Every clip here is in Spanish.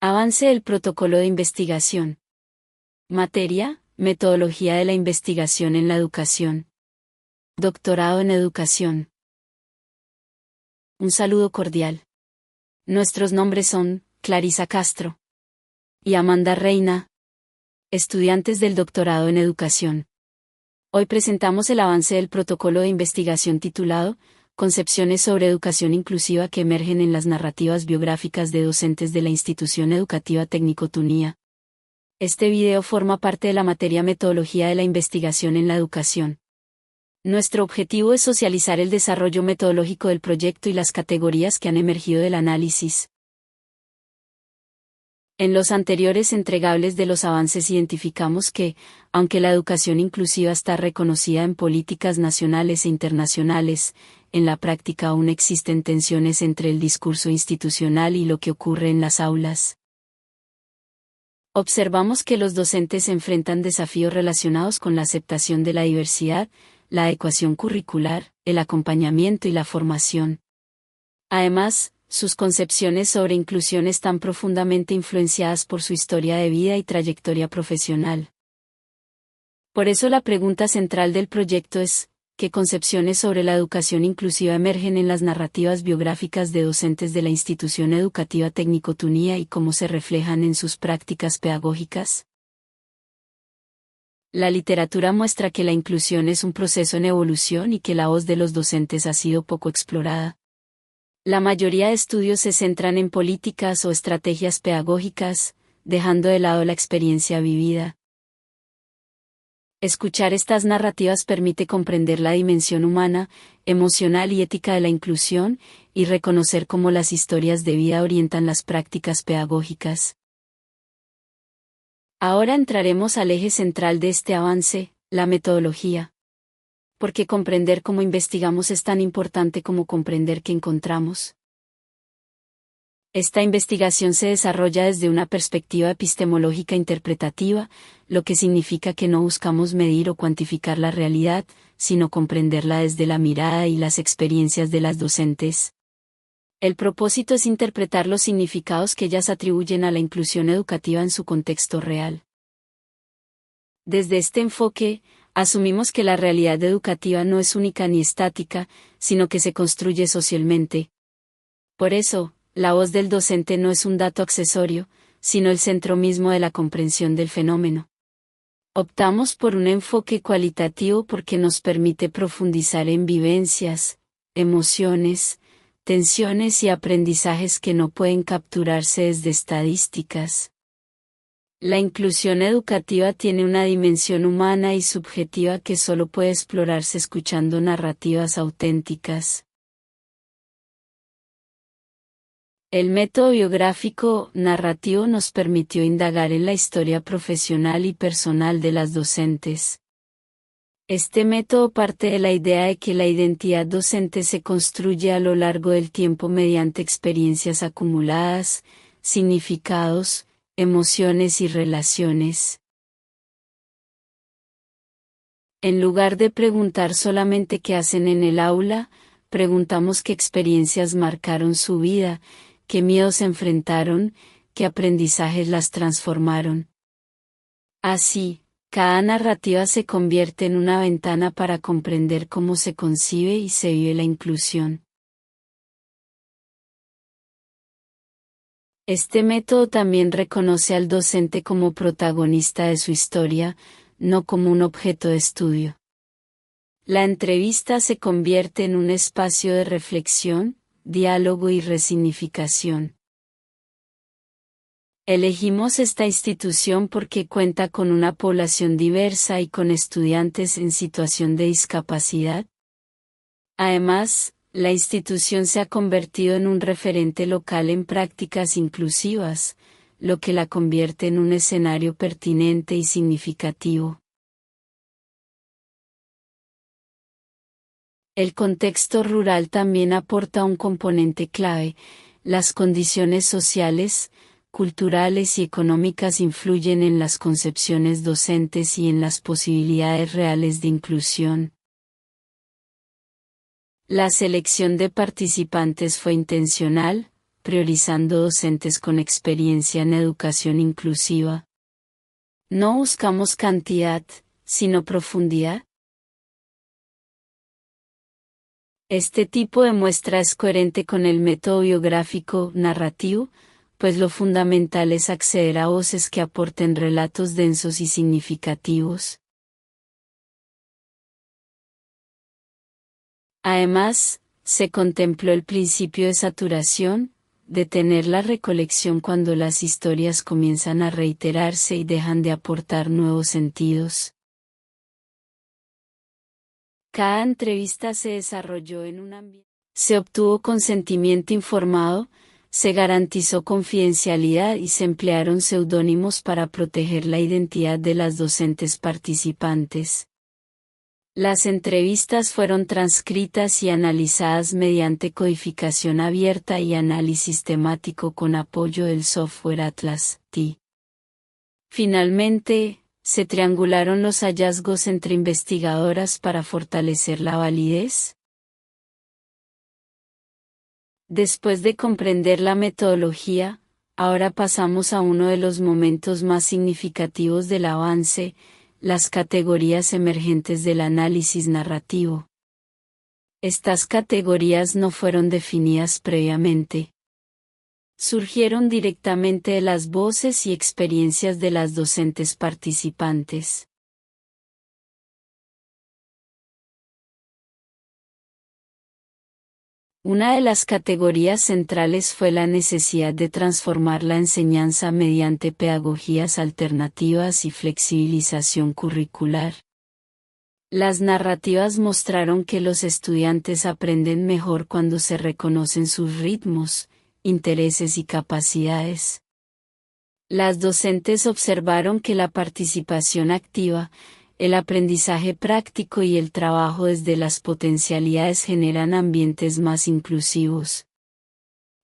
Avance del protocolo de investigación. Materia: Metodología de la investigación en la educación. Doctorado en educación. Un saludo cordial. Nuestros nombres son Clarisa Castro y Amanda Reina, estudiantes del doctorado en educación. Hoy presentamos el avance del protocolo de investigación titulado Concepciones sobre educación inclusiva que emergen en las narrativas biográficas de docentes de la Institución Educativa Técnico Tunía. Este video forma parte de la materia Metodología de la investigación en la educación. Nuestro objetivo es socializar el desarrollo metodológico del proyecto y las categorías que han emergido del análisis. En los anteriores entregables de los avances identificamos que, aunque la educación inclusiva está reconocida en políticas nacionales e internacionales, en la práctica aún existen tensiones entre el discurso institucional y lo que ocurre en las aulas. Observamos que los docentes enfrentan desafíos relacionados con la aceptación de la diversidad, la adecuación curricular, el acompañamiento y la formación. Además, sus concepciones sobre inclusión están profundamente influenciadas por su historia de vida y trayectoria profesional. Por eso la pregunta central del proyecto es, ¿qué concepciones sobre la educación inclusiva emergen en las narrativas biográficas de docentes de la Institución Educativa Técnico Tunía y cómo se reflejan en sus prácticas pedagógicas? La literatura muestra que la inclusión es un proceso en evolución y que la voz de los docentes ha sido poco explorada. La mayoría de estudios se centran en políticas o estrategias pedagógicas, dejando de lado la experiencia vivida. Escuchar estas narrativas permite comprender la dimensión humana, emocional y ética de la inclusión, y reconocer cómo las historias de vida orientan las prácticas pedagógicas. Ahora entraremos al eje central de este avance, la metodología. Porque comprender cómo investigamos es tan importante como comprender qué encontramos. Esta investigación se desarrolla desde una perspectiva epistemológica interpretativa, lo que significa que no buscamos medir o cuantificar la realidad, sino comprenderla desde la mirada y las experiencias de las docentes. El propósito es interpretar los significados que ellas atribuyen a la inclusión educativa en su contexto real. Desde este enfoque, asumimos que la realidad educativa no es única ni estática, sino que se construye socialmente. Por eso, la voz del docente no es un dato accesorio, sino el centro mismo de la comprensión del fenómeno. Optamos por un enfoque cualitativo porque nos permite profundizar en vivencias, emociones, tensiones y aprendizajes que no pueden capturarse desde estadísticas. La inclusión educativa tiene una dimensión humana y subjetiva que solo puede explorarse escuchando narrativas auténticas. El método biográfico narrativo nos permitió indagar en la historia profesional y personal de las docentes. Este método parte de la idea de que la identidad docente se construye a lo largo del tiempo mediante experiencias acumuladas, significados, emociones y relaciones. En lugar de preguntar solamente qué hacen en el aula, preguntamos qué experiencias marcaron su vida, qué miedos enfrentaron, qué aprendizajes las transformaron. Así, cada narrativa se convierte en una ventana para comprender cómo se concibe y se vive la inclusión. Este método también reconoce al docente como protagonista de su historia, no como un objeto de estudio. La entrevista se convierte en un espacio de reflexión, diálogo y resignificación. Elegimos esta institución porque cuenta con una población diversa y con estudiantes en situación de discapacidad. Además, la institución se ha convertido en un referente local en prácticas inclusivas, lo que la convierte en un escenario pertinente y significativo. El contexto rural también aporta un componente clave. Las condiciones sociales, culturales y económicas influyen en las concepciones docentes y en las posibilidades reales de inclusión. La selección de participantes fue intencional, priorizando docentes con experiencia en educación inclusiva. No buscamos cantidad, sino profundidad. Este tipo de muestra es coherente con el método biográfico narrativo, pues lo fundamental es acceder a voces que aporten relatos densos y significativos. Además, se contempló el principio de saturación, detener la recolección cuando las historias comienzan a reiterarse y dejan de aportar nuevos sentidos. Cada entrevista se desarrolló en un ambiente. Se obtuvo consentimiento informado, se garantizó confidencialidad y se emplearon seudónimos para proteger la identidad de las docentes participantes. Las entrevistas fueron transcritas y analizadas mediante codificación abierta y análisis temático con apoyo del software Atlas TI. Finalmente, se triangularon los hallazgos entre investigadoras para fortalecer la validez. Después de comprender la metodología, ahora pasamos a uno de los momentos más significativos del avance, las categorías emergentes del análisis narrativo. Estas categorías no fueron definidas previamente. Surgieron directamente de las voces y experiencias de las docentes participantes. Una de las categorías centrales fue la necesidad de transformar la enseñanza mediante pedagogías alternativas y flexibilización curricular. Las narrativas mostraron que los estudiantes aprenden mejor cuando se reconocen sus ritmos, intereses y capacidades. Las docentes observaron que la participación activa, el aprendizaje práctico y el trabajo desde las potencialidades generan ambientes más inclusivos.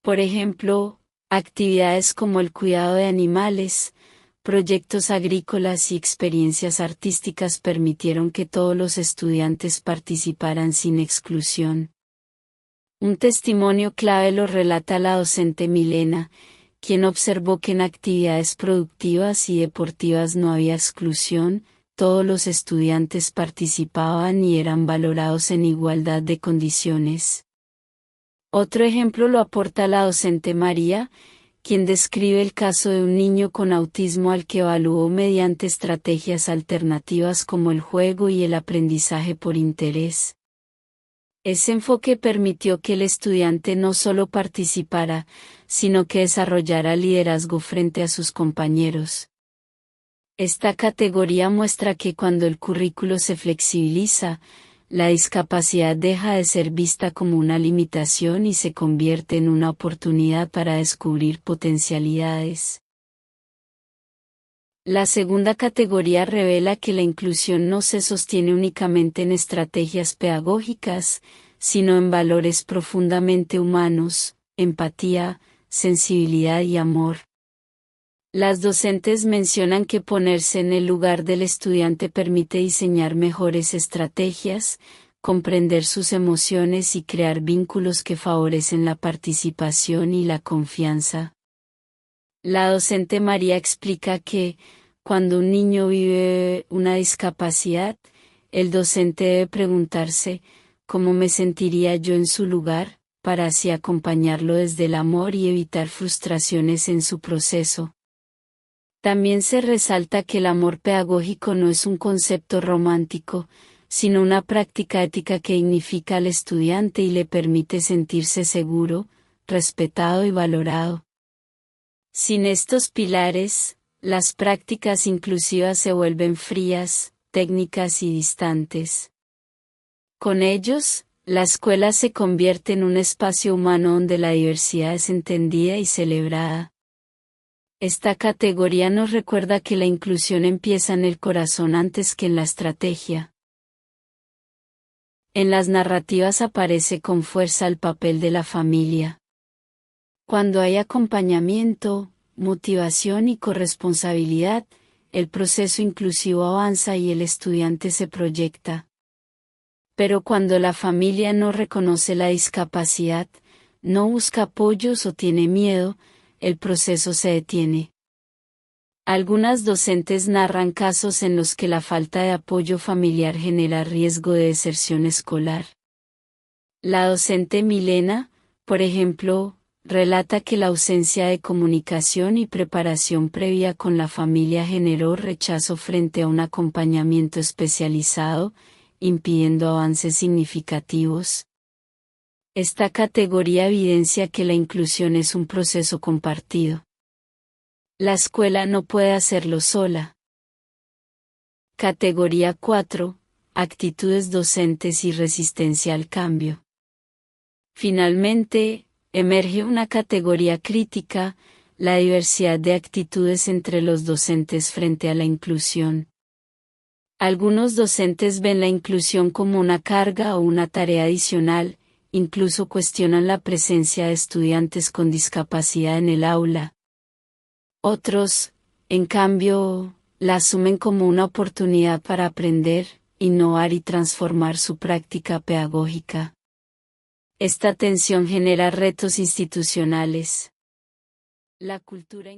Por ejemplo, actividades como el cuidado de animales, proyectos agrícolas y experiencias artísticas permitieron que todos los estudiantes participaran sin exclusión. Un testimonio clave lo relata la docente Milena, quien observó que en actividades productivas y deportivas no había exclusión, todos los estudiantes participaban y eran valorados en igualdad de condiciones. Otro ejemplo lo aporta la docente María, quien describe el caso de un niño con autismo al que evaluó mediante estrategias alternativas como el juego y el aprendizaje por interés. Ese enfoque permitió que el estudiante no solo participara, sino que desarrollara liderazgo frente a sus compañeros. Esta categoría muestra que cuando el currículo se flexibiliza, la discapacidad deja de ser vista como una limitación y se convierte en una oportunidad para descubrir potencialidades. La segunda categoría revela que la inclusión no se sostiene únicamente en estrategias pedagógicas, sino en valores profundamente humanos, empatía, sensibilidad y amor. Las docentes mencionan que ponerse en el lugar del estudiante permite diseñar mejores estrategias, comprender sus emociones y crear vínculos que favorecen la participación y la confianza. La docente María explica que, cuando un niño vive una discapacidad, el docente debe preguntarse, ¿cómo me sentiría yo en su lugar?, para así acompañarlo desde el amor y evitar frustraciones en su proceso. También se resalta que el amor pedagógico no es un concepto romántico, sino una práctica ética que dignifica al estudiante y le permite sentirse seguro, respetado y valorado. Sin estos pilares, las prácticas inclusivas se vuelven frías, técnicas y distantes. Con ellos, la escuela se convierte en un espacio humano donde la diversidad es entendida y celebrada. Esta categoría nos recuerda que la inclusión empieza en el corazón antes que en la estrategia. En las narrativas aparece con fuerza el papel de la familia. Cuando hay acompañamiento, motivación y corresponsabilidad, el proceso inclusivo avanza y el estudiante se proyecta. Pero cuando la familia no reconoce la discapacidad, no busca apoyos o tiene miedo, el proceso se detiene. Algunas docentes narran casos en los que la falta de apoyo familiar genera riesgo de deserción escolar. La docente Milena, por ejemplo, relata que la ausencia de comunicación y preparación previa con la familia generó rechazo frente a un acompañamiento especializado, impidiendo avances significativos. Esta categoría evidencia que la inclusión es un proceso compartido. La escuela no puede hacerlo sola. Categoría 4. Actitudes docentes y resistencia al cambio. Finalmente, emerge una categoría crítica, la diversidad de actitudes entre los docentes frente a la inclusión. Algunos docentes ven la inclusión como una carga o una tarea adicional, incluso cuestionan la presencia de estudiantes con discapacidad en el aula. Otros, en cambio, la asumen como una oportunidad para aprender, innovar y transformar su práctica pedagógica. Esta tensión genera retos institucionales. La cultura